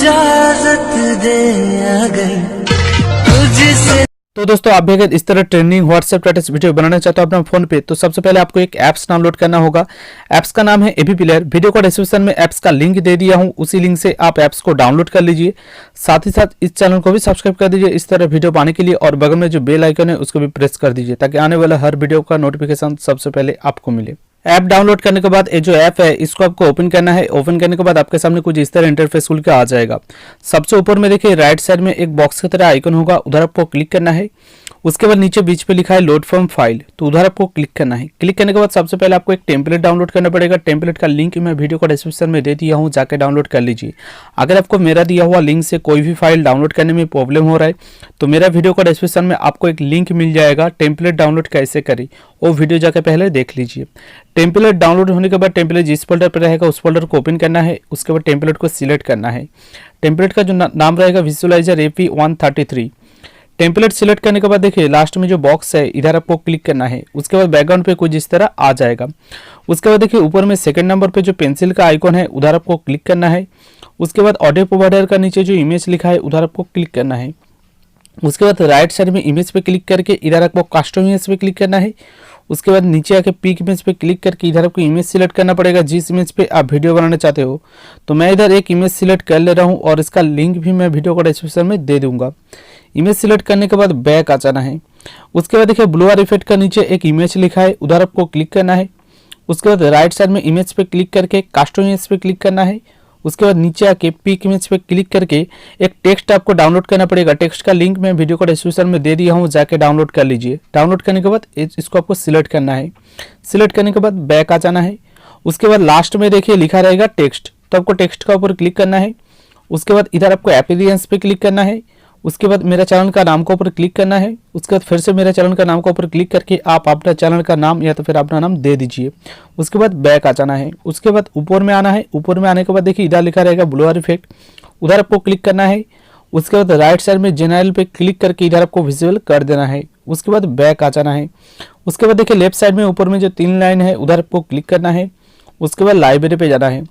इजाजत दे आ गई तुझसे। तो दोस्तों, आप भी अगर इस तरह ट्रेंडिंग व्हाट्सएप स्टेटस वीडियो बनाना चाहते हो अपना फोन पे, तो सबसे पहले आपको एक ऐप्स डाउनलोड करना होगा। ऐप्स का नाम है एवी प्लेयर। वीडियो को डिस्क्रिप्शन में ऐप्स का लिंक दे दिया हूं, उसी लिंक से आप ऐप्स को डाउनलोड कर लीजिए। साथ ही साथ इस चैनल को भी सब्सक्राइब कर दीजिए इस तरह वीडियो पाने के लिए, और बगल में जो बेल आइकन है उसको भी प्रेस कर दीजिए ताकि आने वाला हर वीडियो का नोटिफिकेशन सबसे पहले आपको मिले। ऐप डाउनलोड करने के बाद ये जो ऐप है इसको आपको ओपन करना है। ओपन करने के बाद आपके सामने कुछ इस तरह इंटरफेस खुल के आ जाएगा। सबसे ऊपर में देखिए राइट साइड में एक बॉक्स की तरह आइकन होगा, उधर आपको क्लिक करना है। उसके बाद नीचे बीच पे लिखा है लोड फ्रॉम फाइल, तो उधर आपको क्लिक करना है। क्लिक करने के बाद सबसे पहले आपको एक टेम्पलेट डाउनलोड करना पड़ेगा। टेम्पलेट का लिंक मैं वीडियो को डिस्क्रिप्शन में दे दिया हूँ, जाके डाउनलोड कर लीजिए। अगर आपको मेरा दिया हुआ लिंक से कोई भी फाइल डाउनलोड करने में प्रॉब्लम हो रहा है तो मेरा वीडियो को डिस्क्रिप्शन में आपको एक लिंक मिल जाएगा, टेम्पलेट डाउनलोड कैसे करें वो वीडियो जाके पहले देख लीजिए। टेम्पलेट डाउनलोड होने के बाद टेम्पलेट जिस फोल्डर पर रहेगा उस फोल्डर को ओपन करना है। उसके बाद टेम्पलेट को सिलेक्ट करना है। टेम्पलेट का जो नाम रहेगा विजुअलाइजर Avee133। टेम्पलेट सिलेक्ट करने के बाद देखिए लास्ट में जो बॉक्स है इधर आपको क्लिक करना है। उसके बाद बैकग्राउंड पे कुछ इस तरह आ जाएगा। उसके बाद देखिए ऊपर में सेकंड नंबर पे जो पेंसिल का आइकॉन है उधर आपको क्लिक करना है। उसके बाद ऑडियो प्रोवाइडर का नीचे जो इमेज लिखा है उधर आपको क्लिक करना है। उसके बाद राइट साइड में इमेज पे क्लिक करके इधर आपको कस्टम इमेज पे क्लिक करना है। उसके बाद नीचे आके पिक इमेज पे क्लिक करके इधर आपको इमेज सिलेक्ट करना पड़ेगा जिस इमेज पे आप वीडियो बनाना चाहते हो। तो मैं इधर एक इमेज सिलेक्ट कर ले रहा हूँ और इसका लिंक भी मैं वीडियो को डिस्क्रिप्शन में दे दूंगा। इमेज सिलेक्ट करने के बाद बैक आ जाना है। उसके बाद देखिए ब्लूर इफेक्ट का नीचे एक इमेज लिखा है, उधर आपको क्लिक करना है। उसके बाद राइट साइड में इमेज पे क्लिक करके कस्टम इमेज पे क्लिक करना है। उसके बाद नीचे आके पिक इमेज पे क्लिक करके एक टेक्स्ट आपको डाउनलोड करना पड़ेगा। टेक्स्ट का लिंक मैं वीडियो को डिस्क्रिप्शन में दे दिया हूँ, जाके डाउनलोड कर लीजिए। डाउनलोड करने के बाद इसको आपको सिलेक्ट करना है। सिलेक्ट करने के बाद बैक आ जाना है। उसके बाद लास्ट में देखिए लिखा रहेगा टेक्स्ट, तो आपको टेक्स्ट का ऊपर क्लिक करना है। उसके बाद इधर आपको अपीयरेंस पे क्लिक करना है। उसके बाद मेरा चैनल का नाम के ऊपर क्लिक करना है। उसके बाद फिर से मेरा चैनल का नाम के ऊपर क्लिक करके आप अपना चैनल का नाम या तो फिर अपना नाम दे दीजिए। उसके बाद बैक आ जाना है। उसके बाद ऊपर में आना है। ऊपर में आने के बाद देखिए इधर लिखा रहेगा ब्लूर इफेक्ट, उधर आपको क्लिक करना है। उसके बाद राइट साइड में जनरल पे क्लिक करके इधर आपको विजुअल कर देना है। उसके बाद बैक आ जाना है। उसके बाद देखिए लेफ्ट साइड में ऊपर में जो 3 लाइन है उधर आपको क्लिक करना है। उसके बाद लाइब्रेरी पे जाना है।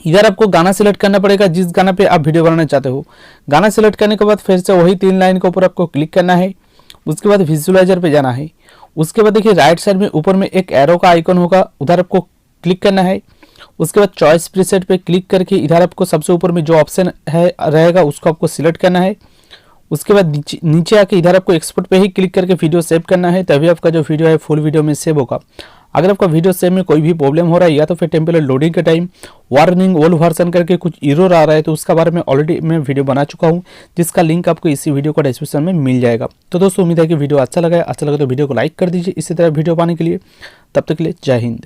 इधर आपको गाना सिलेक्ट करना पड़ेगा जिस गाना पे आप वीडियो बनाना चाहते हो। गाना सिलेक्ट करने के बाद फिर से वही 3 लाइन के ऊपर आपको क्लिक करना है। उसके बाद विजुअलाइजर पे जाना है। उसके बाद देखिए राइट साइड में ऊपर में एक एरो का आइकन होगा, उधर आपको क्लिक करना है। उसके बाद चॉइस प्रीसेट पे क्लिक करके इधर आपको सबसे ऊपर में जो ऑप्शन है रहेगा उसको आपको सिलेक्ट करना है। उसके बाद नीचे आके इधर आपको एक्सपोर्ट पे ही क्लिक करके वीडियो सेव करना है, तभी आपका जो वीडियो है फुल वीडियो में सेव होगा। अगर आपका वीडियो सेव में कोई भी प्रॉब्लम हो रहा है या तो फिर टेम्पलेट लोडिंग के टाइम वार्निंग ओल्ड वर्जन करके कुछ एरर आ रहा है, तो उसका बारे में ऑलरेडी मैं वीडियो बना चुका हूं, जिसका लिंक आपको इसी वीडियो का डिस्क्रिप्शन में मिल जाएगा। तो दोस्तों उम्मीद है कि वीडियो अच्छा लगा है। अच्छा लगा तो वीडियो को लाइक कर दीजिए इसी तरह वीडियो पाने के लिए। तब तक के लिए जय हिंद।